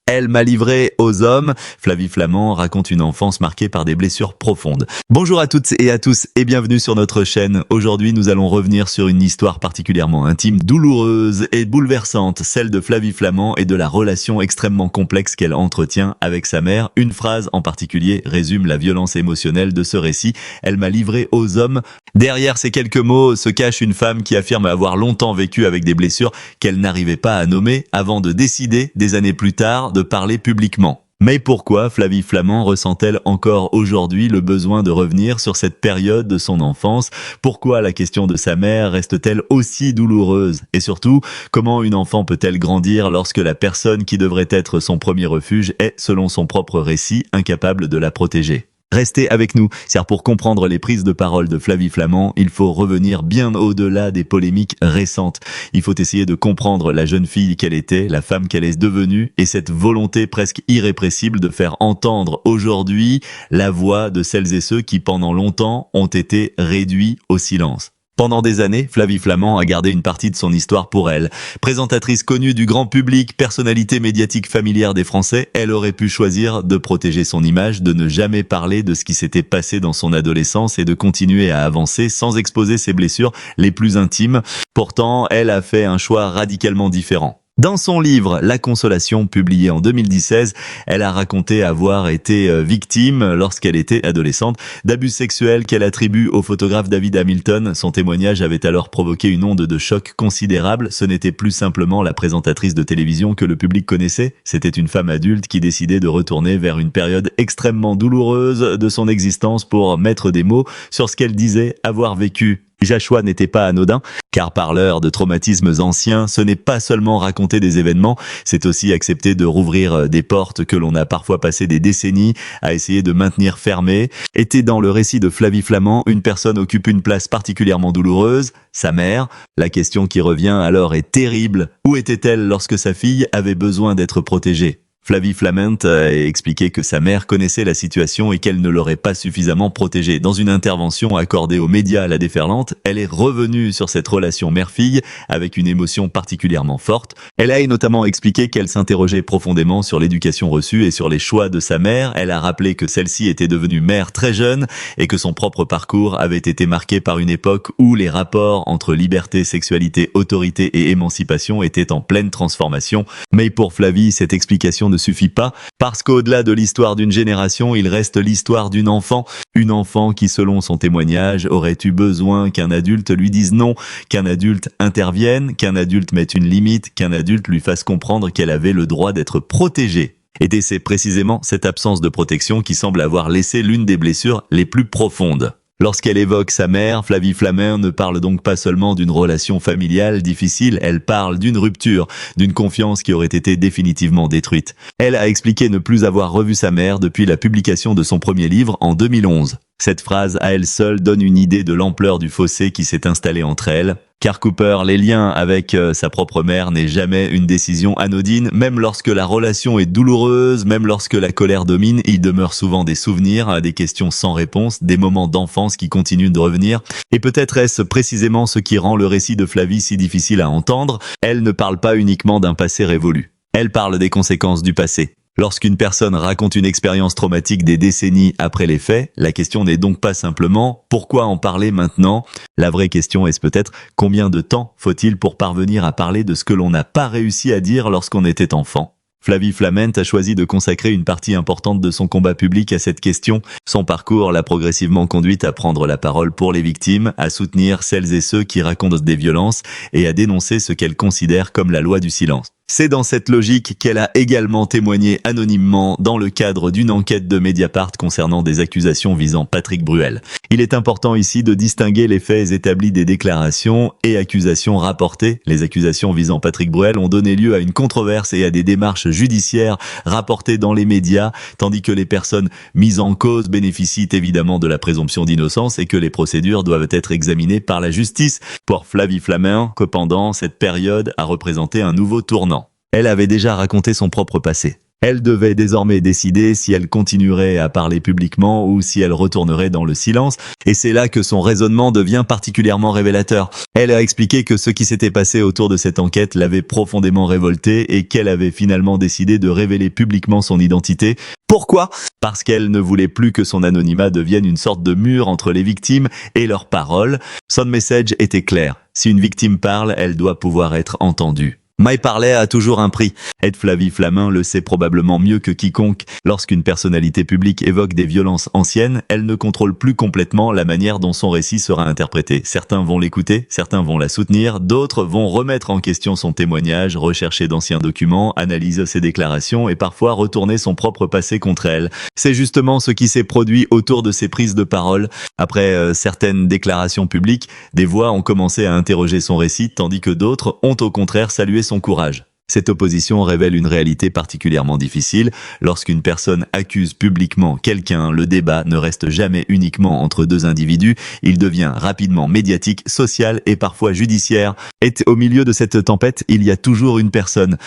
Elle m'a livré aux hommes. Flavie Flament raconte une enfance marquée par des blessures profondes. Bonjour à toutes et à tous et bienvenue sur notre chaîne. Aujourd'hui, nous allons revenir sur une histoire particulièrement intime, douloureuse et bouleversante, celle de Flavie Flament et de la relation extrêmement complexe qu'elle entretient avec sa mère. Une phrase en particulier résume la violence émotionnelle de ce récit. Elle m'a livré aux hommes. Derrière ces quelques mots se cache une femme qui affirme avoir longtemps vécu avec des blessures qu'elle n'arrivait pas à nommer avant de décider, des années plus tard, de parler publiquement. Mais pourquoi Flavie Flament ressent-elle encore aujourd'hui le besoin de revenir sur cette période de son enfance? Pourquoi la question de sa mère reste-t-elle aussi douloureuse? Et surtout, comment une enfant peut-elle grandir lorsque la personne qui devrait être son premier refuge est, selon son propre récit, incapable de la protéger? Restez avec nous, car pour comprendre les prises de parole de Flavie Flament, il faut revenir bien au-delà des polémiques récentes. Il faut essayer de comprendre la jeune fille qu'elle était, la femme qu'elle est devenue, et cette volonté presque irrépressible de faire entendre aujourd'hui la voix de celles et ceux qui pendant longtemps ont été réduits au silence. Pendant des années, Flavie Flament a gardé une partie de son histoire pour elle. Présentatrice connue du grand public, personnalité médiatique familière des Français, elle aurait pu choisir de protéger son image, de ne jamais parler de ce qui s'était passé dans son adolescence et de continuer à avancer sans exposer ses blessures les plus intimes. Pourtant, elle a fait un choix radicalement différent. Dans son livre La Consolation, publié en 2016, elle a raconté avoir été victime, lorsqu'elle était adolescente, d'abus sexuels qu'elle attribue au photographe David Hamilton. Son témoignage avait alors provoqué une onde de choc considérable. Ce n'était plus simplement la présentatrice de télévision que le public connaissait, c'était une femme adulte qui décidait de retourner vers une période extrêmement douloureuse de son existence pour mettre des mots sur ce qu'elle disait avoir vécu. Ce choix n'était pas anodin, car parleur de traumatismes anciens, ce n'est pas seulement raconter des événements, c'est aussi accepter de rouvrir des portes que l'on a parfois passé des décennies à essayer de maintenir fermées. Était dans le récit de Flavie Flament, une personne occupe une place particulièrement douloureuse, sa mère. La question qui revient alors est terrible. Où était-elle lorsque sa fille avait besoin d'être protégée? Flavie Flament a expliqué que sa mère connaissait la situation et qu'elle ne l'aurait pas suffisamment protégée. Dans une intervention accordée aux médias à la déferlante, elle est revenue sur cette relation mère-fille avec une émotion particulièrement forte. Elle a notamment expliqué qu'elle s'interrogeait profondément sur l'éducation reçue et sur les choix de sa mère. Elle a rappelé que celle-ci était devenue mère très jeune et que son propre parcours avait été marqué par une époque où les rapports entre liberté, sexualité, autorité et émancipation étaient en pleine transformation. Mais pour Flavie, cette explication ne suffit pas, parce qu'au-delà de l'histoire d'une génération, il reste l'histoire d'une enfant. Une enfant qui, selon son témoignage, aurait eu besoin qu'un adulte lui dise non, qu'un adulte intervienne, qu'un adulte mette une limite, qu'un adulte lui fasse comprendre qu'elle avait le droit d'être protégée. Et c'est précisément cette absence de protection qui semble avoir laissé l'une des blessures les plus profondes. Lorsqu'elle évoque sa mère, Flavie Flament ne parle donc pas seulement d'une relation familiale difficile, elle parle d'une rupture, d'une confiance qui aurait été définitivement détruite. Elle a expliqué ne plus avoir revu sa mère depuis la publication de son premier livre en 2011. Cette phrase à elle seule donne une idée de l'ampleur du fossé qui s'est installé entre elles. Car Cooper, les liens avec sa propre mère n'est jamais une décision anodine, même lorsque la relation est douloureuse, même lorsque la colère domine, il demeure souvent des souvenirs, des questions sans réponse, des moments d'enfance qui continuent de revenir. Et peut-être est-ce précisément ce qui rend le récit de Flavie si difficile à entendre. Elle ne parle pas uniquement d'un passé révolu. Elle parle des conséquences du passé. Lorsqu'une personne raconte une expérience traumatique des décennies après les faits, la question n'est donc pas simplement « pourquoi en parler maintenant ?» La vraie question est peut-être « combien de temps faut-il pour parvenir à parler de ce que l'on n'a pas réussi à dire lorsqu'on était enfant ?» Flavie Flament a choisi de consacrer une partie importante de son combat public à cette question. Son parcours l'a progressivement conduite à prendre la parole pour les victimes, à soutenir celles et ceux qui racontent des violences et à dénoncer ce qu'elle considère comme la loi du silence. C'est dans cette logique qu'elle a également témoigné anonymement dans le cadre d'une enquête de Mediapart concernant des accusations visant Patrick Bruel. Il est important ici de distinguer les faits établis des déclarations et accusations rapportées. Les accusations visant Patrick Bruel ont donné lieu à une controverse et à des démarches judiciaires rapportées dans les médias, tandis que les personnes mises en cause bénéficient évidemment de la présomption d'innocence et que les procédures doivent être examinées par la justice. Pour Flavie Flament, que pendant cette période a représenté un nouveau tournant. Elle avait déjà raconté son propre passé. Elle devait désormais décider si elle continuerait à parler publiquement ou si elle retournerait dans le silence, et c'est là que son raisonnement devient particulièrement révélateur. Elle a expliqué que ce qui s'était passé autour de cette enquête l'avait profondément révoltée et qu'elle avait finalement décidé de révéler publiquement son identité. Pourquoi ? Parce qu'elle ne voulait plus que son anonymat devienne une sorte de mur entre les victimes et leurs paroles. Son message était clair. Si une victime parle, elle doit pouvoir être entendue. My parler a toujours un prix. Ed Flavie Flament le sait probablement mieux que quiconque. Lorsqu'une personnalité publique évoque des violences anciennes, elle ne contrôle plus complètement la manière dont son récit sera interprété. Certains vont l'écouter, certains vont la soutenir, d'autres vont remettre en question son témoignage, rechercher d'anciens documents, analyser ses déclarations et parfois retourner son propre passé contre elle. C'est justement ce qui s'est produit autour de ses prises de parole. Après certaines déclarations publiques, des voix ont commencé à interroger son récit, tandis que d'autres ont au contraire salué son courage. Cette opposition révèle une réalité particulièrement difficile. Lorsqu'une personne accuse publiquement quelqu'un, le débat ne reste jamais uniquement entre deux individus, il devient rapidement médiatique, social et parfois judiciaire. Et au milieu de cette tempête, il y a toujours une personne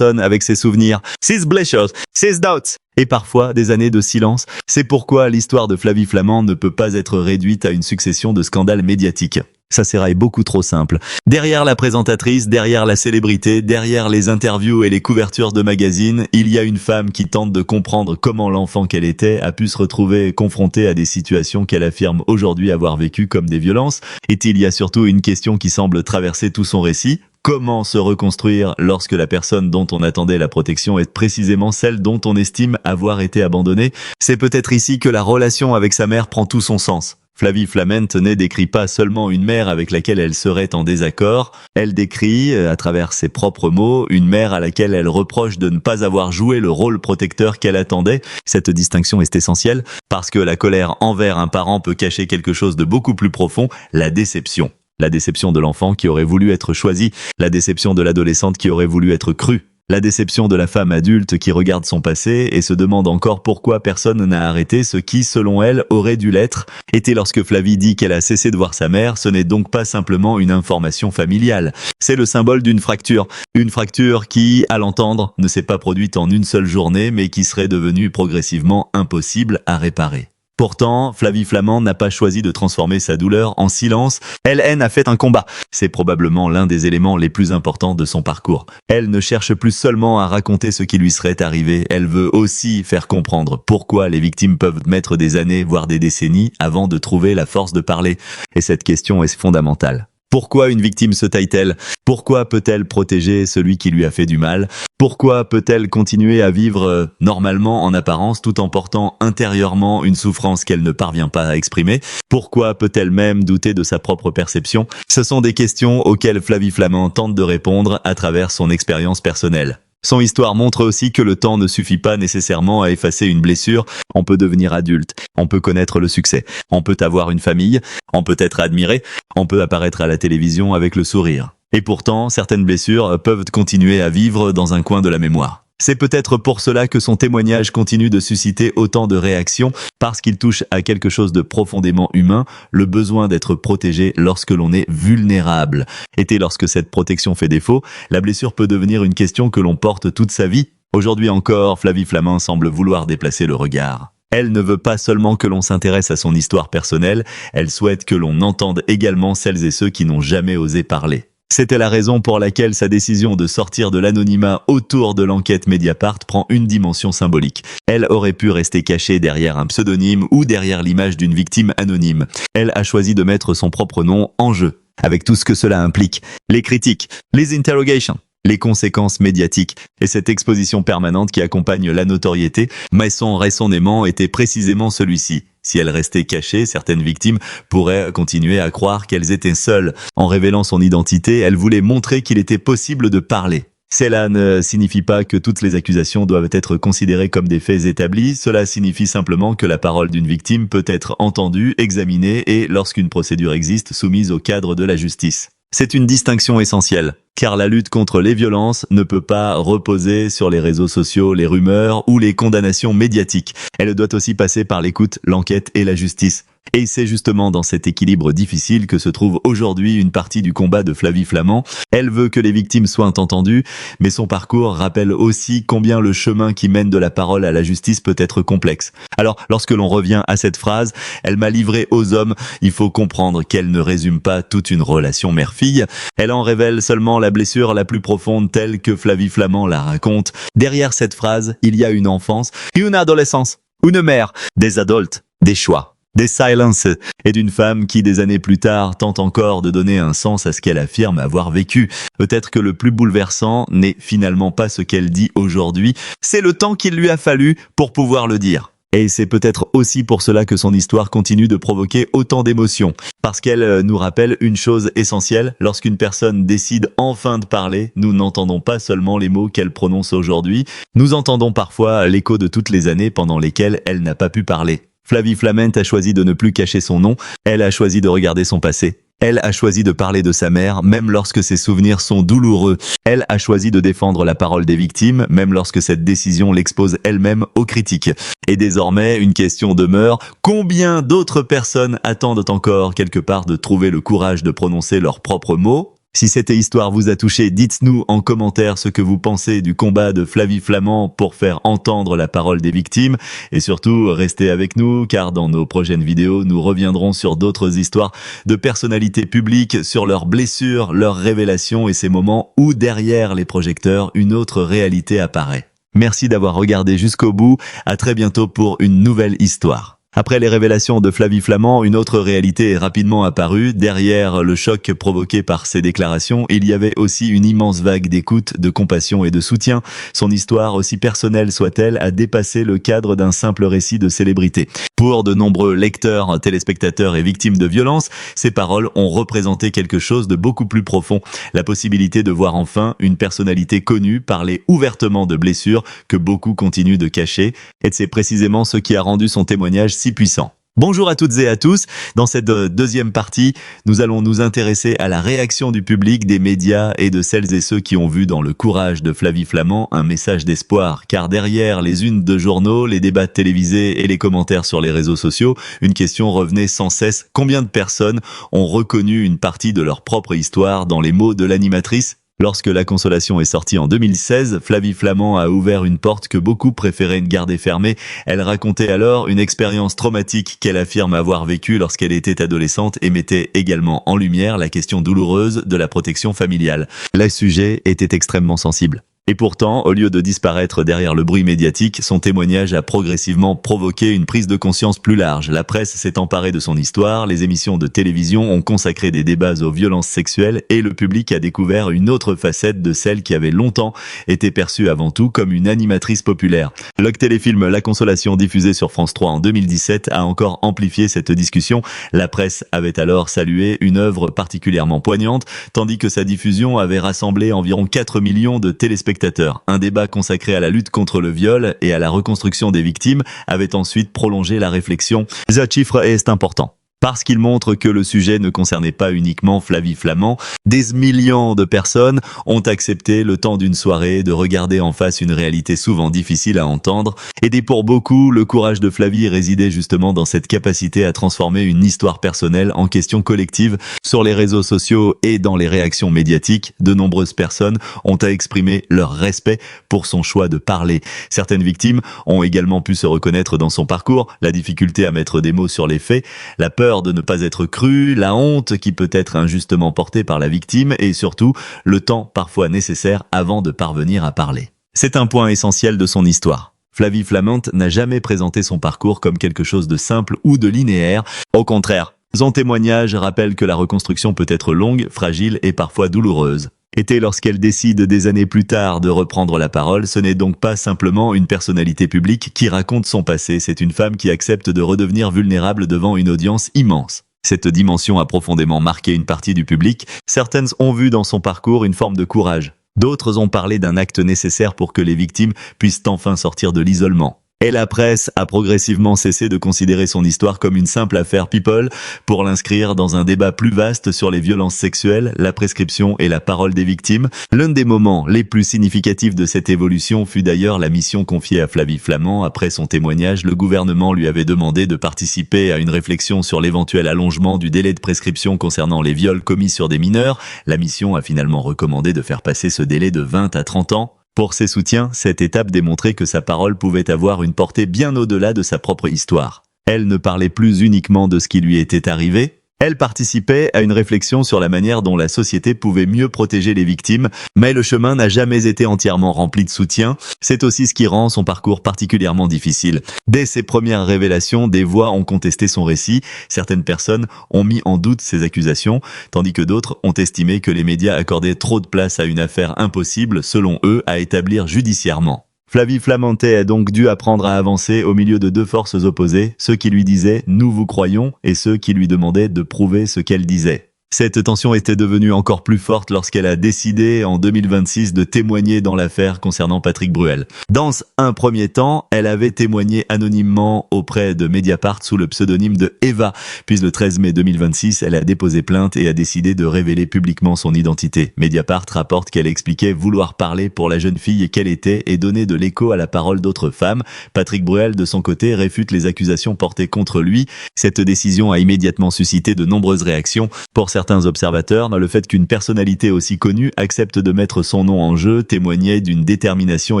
avec ses souvenirs, ses blessures, ses doubts, et parfois des années de silence. C'est pourquoi l'histoire de Flavie Flament ne peut pas être réduite à une succession de scandales médiatiques. Ça s'éraille beaucoup trop simple. Derrière la présentatrice, derrière la célébrité, derrière les interviews et les couvertures de magazines, il y a une femme qui tente de comprendre comment l'enfant qu'elle était a pu se retrouver confrontée à des situations qu'elle affirme aujourd'hui avoir vécues comme des violences. Et il y a surtout une question qui semble traverser tout son récit. Comment se reconstruire lorsque la personne dont on attendait la protection est précisément celle dont on estime avoir été abandonnée ? C'est peut-être ici que la relation avec sa mère prend tout son sens. Flavie Flament ne décrit pas seulement une mère avec laquelle elle serait en désaccord, elle décrit, à travers ses propres mots, une mère à laquelle elle reproche de ne pas avoir joué le rôle protecteur qu'elle attendait. Cette distinction est essentielle parce que la colère envers un parent peut cacher quelque chose de beaucoup plus profond, la déception. La déception de l'enfant qui aurait voulu être choisi, la déception de l'adolescente qui aurait voulu être crue. La déception de la femme adulte qui regarde son passé et se demande encore pourquoi personne n'a arrêté ce qui, selon elle, aurait dû l'être. Et lorsque Flavie dit qu'elle a cessé de voir sa mère, ce n'est donc pas simplement une information familiale. C'est le symbole d'une fracture. Une fracture qui, à l'entendre, ne s'est pas produite en une seule journée, mais qui serait devenue progressivement impossible à réparer. Pourtant, Flavie Flament n'a pas choisi de transformer sa douleur en silence. Elle a fait un combat. C'est probablement l'un des éléments les plus importants de son parcours. Elle ne cherche plus seulement à raconter ce qui lui serait arrivé, elle veut aussi faire comprendre pourquoi les victimes peuvent mettre des années, voire des décennies, avant de trouver la force de parler. Et cette question est fondamentale. Pourquoi une victime se taille-t-elle ? Pourquoi peut-elle protéger celui qui lui a fait du mal ? Pourquoi peut-elle continuer à vivre normalement en apparence tout en portant intérieurement une souffrance qu'elle ne parvient pas à exprimer ? Pourquoi peut-elle même douter de sa propre perception ? Ce sont des questions auxquelles Flavie Flament tente de répondre à travers son expérience personnelle. Son histoire montre aussi que le temps ne suffit pas nécessairement à effacer une blessure. On peut devenir adulte, on peut connaître le succès, on peut avoir une famille, on peut être admiré, on peut apparaître à la télévision avec le sourire. Et pourtant, certaines blessures peuvent continuer à vivre dans un coin de la mémoire. C'est peut-être pour cela que son témoignage continue de susciter autant de réactions, parce qu'il touche à quelque chose de profondément humain, le besoin d'être protégé lorsque l'on est vulnérable. Et lorsque cette protection fait défaut, la blessure peut devenir une question que l'on porte toute sa vie. Aujourd'hui encore, Flavie Flament semble vouloir déplacer le regard. Elle ne veut pas seulement que l'on s'intéresse à son histoire personnelle, elle souhaite que l'on entende également celles et ceux qui n'ont jamais osé parler. C'était la raison pour laquelle sa décision de sortir de l'anonymat autour de l'enquête Mediapart prend une dimension symbolique. Elle aurait pu rester cachée derrière un pseudonyme ou derrière l'image d'une victime anonyme. Elle a choisi de mettre son propre nom en jeu, avec tout ce que cela implique. Les critiques, les interrogations, les conséquences médiatiques et cette exposition permanente qui accompagne la notoriété, mais son raisonnement était précisément celui-ci. Si elle restait cachée, certaines victimes pourraient continuer à croire qu'elles étaient seules. En révélant son identité, elle voulait montrer qu'il était possible de parler. Cela ne signifie pas que toutes les accusations doivent être considérées comme des faits établis, cela signifie simplement que la parole d'une victime peut être entendue, examinée et, lorsqu'une procédure existe, soumise au cadre de la justice. C'est une distinction essentielle, car la lutte contre les violences ne peut pas reposer sur les réseaux sociaux, les rumeurs ou les condamnations médiatiques. Elle doit aussi passer par l'écoute, l'enquête et la justice. Et c'est justement dans cet équilibre difficile que se trouve aujourd'hui une partie du combat de Flavie Flament. Elle veut que les victimes soient entendues, mais son parcours rappelle aussi combien le chemin qui mène de la parole à la justice peut être complexe. Alors, lorsque l'on revient à cette phrase, elle m'a livré aux hommes, il faut comprendre qu'elle ne résume pas toute une relation mère-fille. Elle en révèle seulement la blessure la plus profonde telle que Flavie Flament la raconte. Derrière cette phrase, il y a une enfance, une adolescence, une mère, des adultes, des choix. Des silences, et d'une femme qui, des années plus tard, tente encore de donner un sens à ce qu'elle affirme avoir vécu. Peut-être que le plus bouleversant n'est finalement pas ce qu'elle dit aujourd'hui, c'est le temps qu'il lui a fallu pour pouvoir le dire. Et c'est peut-être aussi pour cela que son histoire continue de provoquer autant d'émotions. Parce qu'elle nous rappelle une chose essentielle, lorsqu'une personne décide enfin de parler, nous n'entendons pas seulement les mots qu'elle prononce aujourd'hui, nous entendons parfois l'écho de toutes les années pendant lesquelles elle n'a pas pu parler. Flavie Flament a choisi de ne plus cacher son nom, elle a choisi de regarder son passé. Elle a choisi de parler de sa mère, même lorsque ses souvenirs sont douloureux. Elle a choisi de défendre la parole des victimes, même lorsque cette décision l'expose elle-même aux critiques. Et désormais, une question demeure, combien d'autres personnes attendent encore quelque part de trouver le courage de prononcer leurs propres mots ? Si cette histoire vous a touché, dites-nous en commentaire ce que vous pensez du combat de Flavie Flament pour faire entendre la parole des victimes. Et surtout, restez avec nous, car dans nos prochaines vidéos, nous reviendrons sur d'autres histoires de personnalités publiques, sur leurs blessures, leurs révélations et ces moments où, derrière les projecteurs, une autre réalité apparaît. Merci d'avoir regardé jusqu'au bout, à très bientôt pour une nouvelle histoire. Après les révélations de Flavie Flament, une autre réalité est rapidement apparue. Derrière le choc provoqué par ces déclarations, il y avait aussi une immense vague d'écoute, de compassion et de soutien. Son histoire, aussi personnelle soit-elle, a dépassé le cadre d'un simple récit de célébrité. Pour de nombreux lecteurs, téléspectateurs et victimes de violences, ces paroles ont représenté quelque chose de beaucoup plus profond. La possibilité de voir enfin une personnalité connue parler ouvertement de blessures que beaucoup continuent de cacher. Et c'est précisément ce qui a rendu son témoignage si puissant. Bonjour à toutes et à tous. Dans cette deuxième partie, nous allons nous intéresser à la réaction du public, des médias et de celles et ceux qui ont vu dans le courage de Flavie Flament un message d'espoir. Car derrière les unes de journaux, les débats télévisés et les commentaires sur les réseaux sociaux, une question revenait sans cesse. Combien de personnes ont reconnu une partie de leur propre histoire dans les mots de l'animatrice ? Lorsque La Consolation est sortie en 2016, Flavie Flament a ouvert une porte que beaucoup préféraient garder fermée. Elle racontait alors une expérience traumatique qu'elle affirme avoir vécue lorsqu'elle était adolescente et mettait également en lumière la question douloureuse de la protection familiale. Le sujet était extrêmement sensible. Et pourtant, au lieu de disparaître derrière le bruit médiatique, son témoignage a progressivement provoqué une prise de conscience plus large. La presse s'est emparée de son histoire, les émissions de télévision ont consacré des débats aux violences sexuelles et le public a découvert une autre facette de celle qui avait longtemps été perçue avant tout comme une animatrice populaire. Le téléfilm La Consolation, diffusé sur France 3 en 2017, a encore amplifié cette discussion. La presse avait alors salué une œuvre particulièrement poignante, tandis que sa diffusion avait rassemblé environ 4 millions de téléspectateurs. Un débat consacré à la lutte contre le viol et à la reconstruction des victimes avait ensuite prolongé la réflexion. Ce chiffre est important. Parce qu'il montre que le sujet ne concernait pas uniquement Flavie Flament, des millions de personnes ont accepté le temps d'une soirée de regarder en face une réalité souvent difficile à entendre. Et pour beaucoup, le courage de Flavie résidait justement dans cette capacité à transformer une histoire personnelle en question collective. Sur les réseaux sociaux et dans les réactions médiatiques, de nombreuses personnes ont exprimé leur respect pour son choix de parler. Certaines victimes ont également pu se reconnaître dans son parcours, la difficulté à mettre des mots sur les faits, la peur de ne pas être cru, la honte qui peut être injustement portée par la victime et surtout le temps parfois nécessaire avant de parvenir à parler. C'est un point essentiel de son histoire. Flavie Flament n'a jamais présenté son parcours comme quelque chose de simple ou de linéaire. Au contraire, son témoignage rappelle que la reconstruction peut être longue, fragile et parfois douloureuse. Et lorsqu'elle décide des années plus tard de reprendre la parole, ce n'est donc pas simplement une personnalité publique qui raconte son passé, c'est une femme qui accepte de redevenir vulnérable devant une audience immense. Cette dimension a profondément marqué une partie du public. Certaines ont vu dans son parcours une forme de courage. D'autres ont parlé d'un acte nécessaire pour que les victimes puissent enfin sortir de l'isolement. Et la presse a progressivement cessé de considérer son histoire comme une simple affaire people pour l'inscrire dans un débat plus vaste sur les violences sexuelles, la prescription et la parole des victimes. L'un des moments les plus significatifs de cette évolution fut d'ailleurs la mission confiée à Flavie Flament. Après son témoignage, le gouvernement lui avait demandé de participer à une réflexion sur l'éventuel allongement du délai de prescription concernant les viols commis sur des mineurs. La mission a finalement recommandé de faire passer ce délai de 20 à 30 ans. Pour ses soutiens, cette étape démontrait que sa parole pouvait avoir une portée bien au-delà de sa propre histoire. Elle ne parlait plus uniquement de ce qui lui était arrivé, elle participait à une réflexion sur la manière dont la société pouvait mieux protéger les victimes, mais le chemin n'a jamais été entièrement rempli de soutien. C'est aussi ce qui rend son parcours particulièrement difficile. Dès ses premières révélations, des voix ont contesté son récit, certaines personnes ont mis en doute ses accusations, tandis que d'autres ont estimé que les médias accordaient trop de place à une affaire impossible, selon eux, à établir judiciairement. Flavie Flament a donc dû apprendre à avancer au milieu de deux forces opposées, ceux qui lui disaient « nous vous croyons » et ceux qui lui demandaient de prouver ce qu'elle disait. Cette tension était devenue encore plus forte lorsqu'elle a décidé en 2026 de témoigner dans l'affaire concernant Patrick Bruel. Dans un premier temps, elle avait témoigné anonymement auprès de Mediapart sous le pseudonyme de Eva. Puis le 13 mai 2026, elle a déposé plainte et a décidé de révéler publiquement son identité. Mediapart rapporte qu'elle expliquait vouloir parler pour la jeune fille qu'elle était et donner de l'écho à la parole d'autres femmes. Patrick Bruel, de son côté, réfute les accusations portées contre lui. Cette décision a immédiatement suscité de nombreuses réactions. Pour certains observateurs, le fait qu'une personnalité aussi connue accepte de mettre son nom en jeu témoignait d'une détermination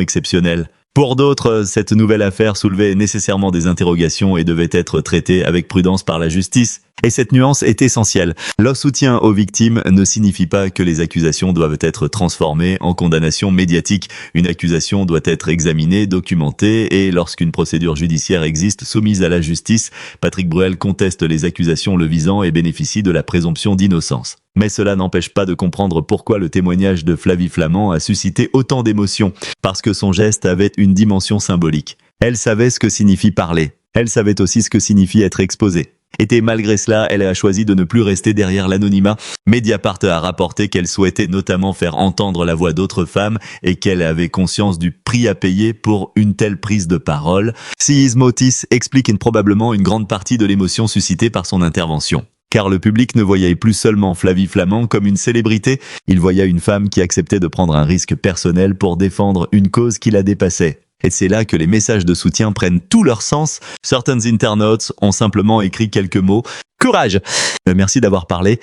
exceptionnelle. Pour d'autres, cette nouvelle affaire soulevait nécessairement des interrogations et devait être traitée avec prudence par la justice. Et cette nuance est essentielle. Le soutien aux victimes ne signifie pas que les accusations doivent être transformées en condamnation médiatique. Une accusation doit être examinée, documentée, et lorsqu'une procédure judiciaire existe soumise à la justice, Patrick Bruel conteste les accusations le visant et bénéficie de la présomption d'innocence. Mais cela n'empêche pas de comprendre pourquoi le témoignage de Flavie Flament a suscité autant d'émotions, parce que son geste avait une dimension symbolique. Elle savait ce que signifie parler. Elle savait aussi ce que signifie être exposée. Et malgré cela, elle a choisi de ne plus rester derrière l'anonymat. Mediapart a rapporté qu'elle souhaitait notamment faire entendre la voix d'autres femmes et qu'elle avait conscience du prix à payer pour une telle prise de parole. Seis Motis explique probablement une grande partie de l'émotion suscitée par son intervention. Car le public ne voyait plus seulement Flavie Flament comme une célébrité, il voyait une femme qui acceptait de prendre un risque personnel pour défendre une cause qui la dépassait. Et c'est là que les messages de soutien prennent tout leur sens. Certains internautes ont simplement écrit quelques mots. Courage! Merci d'avoir parlé.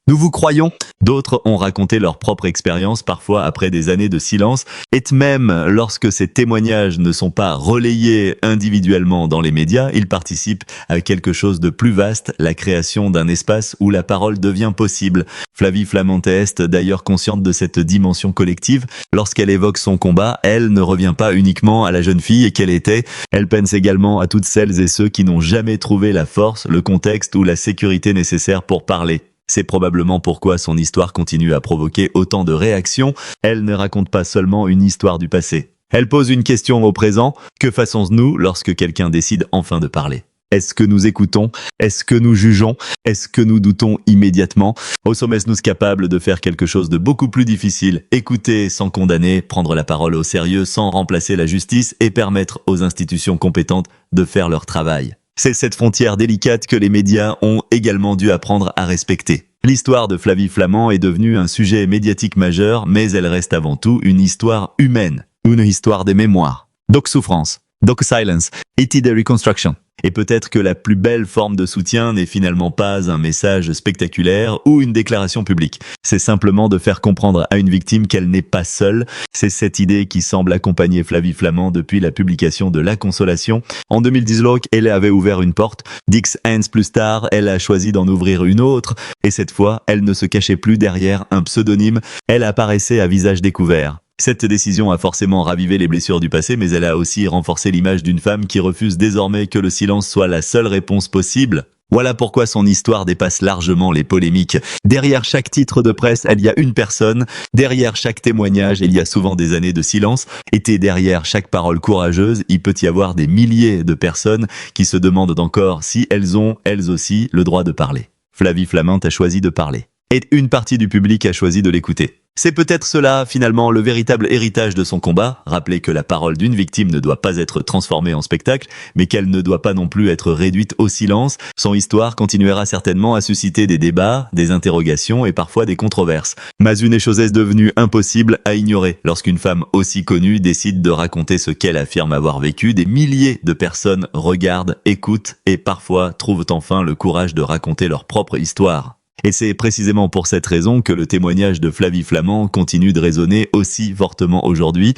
Nous vous croyons. D'autres ont raconté leur propre expérience, parfois après des années de silence. Et même lorsque ces témoignages ne sont pas relayés individuellement dans les médias, ils participent à quelque chose de plus vaste, la création d'un espace où la parole devient possible. Flavie Flament est d'ailleurs consciente de cette dimension collective. Lorsqu'elle évoque son combat, elle ne revient pas uniquement à la jeune fille qu'elle était. Elle pense également à toutes celles et ceux qui n'ont jamais trouvé la force, le contexte ou la sécurité nécessaire pour parler. C'est probablement pourquoi son histoire continue à provoquer autant de réactions. Elle ne raconte pas seulement une histoire du passé. Elle pose une question au présent. Que faisons-nous lorsque quelqu'un décide enfin de parler ? Est-ce que nous écoutons ? Est-ce que nous jugeons ? Est-ce que nous doutons immédiatement ? Ou sommes-nous capables de faire quelque chose de beaucoup plus difficile ? Écouter sans condamner, prendre la parole au sérieux sans remplacer la justice et permettre aux institutions compétentes de faire leur travail. C'est cette frontière délicate que les médias ont également dû apprendre à respecter. L'histoire de Flavie Flament est devenue un sujet médiatique majeur, mais elle reste avant tout une histoire humaine, une histoire des mémoires. Doc souffrance, doc silence, et de reconstruction. Et peut-être que la plus belle forme de soutien n'est finalement pas un message spectaculaire ou une déclaration publique. C'est simplement de faire comprendre à une victime qu'elle n'est pas seule. C'est cette idée qui semble accompagner Flavie Flament depuis la publication de La Consolation. En 2010, elle avait ouvert une porte. 10 ans plus tard, elle a choisi d'en ouvrir une autre. Et cette fois, elle ne se cachait plus derrière un pseudonyme. Elle apparaissait à visage découvert. Cette décision a forcément ravivé les blessures du passé, mais elle a aussi renforcé l'image d'une femme qui refuse désormais que le silence soit la seule réponse possible. Voilà pourquoi son histoire dépasse largement les polémiques. Derrière chaque titre de presse, il y a une personne. Derrière chaque témoignage, il y a souvent des années de silence. Et derrière chaque parole courageuse, il peut y avoir des milliers de personnes qui se demandent encore si elles ont, elles aussi, le droit de parler. Flavie Flament a choisi de parler. Et une partie du public a choisi de l'écouter. C'est peut-être cela, finalement, le véritable héritage de son combat, rappeler que la parole d'une victime ne doit pas être transformée en spectacle, mais qu'elle ne doit pas non plus être réduite au silence. Son histoire continuera certainement à susciter des débats, des interrogations et parfois des controverses. Mais une chose est devenue impossible à ignorer. Lorsqu'une femme aussi connue décide de raconter ce qu'elle affirme avoir vécu, des milliers de personnes regardent, écoutent et parfois trouvent enfin le courage de raconter leur propre histoire. Et c'est précisément pour cette raison que le témoignage de Flavie Flament continue de résonner aussi fortement aujourd'hui.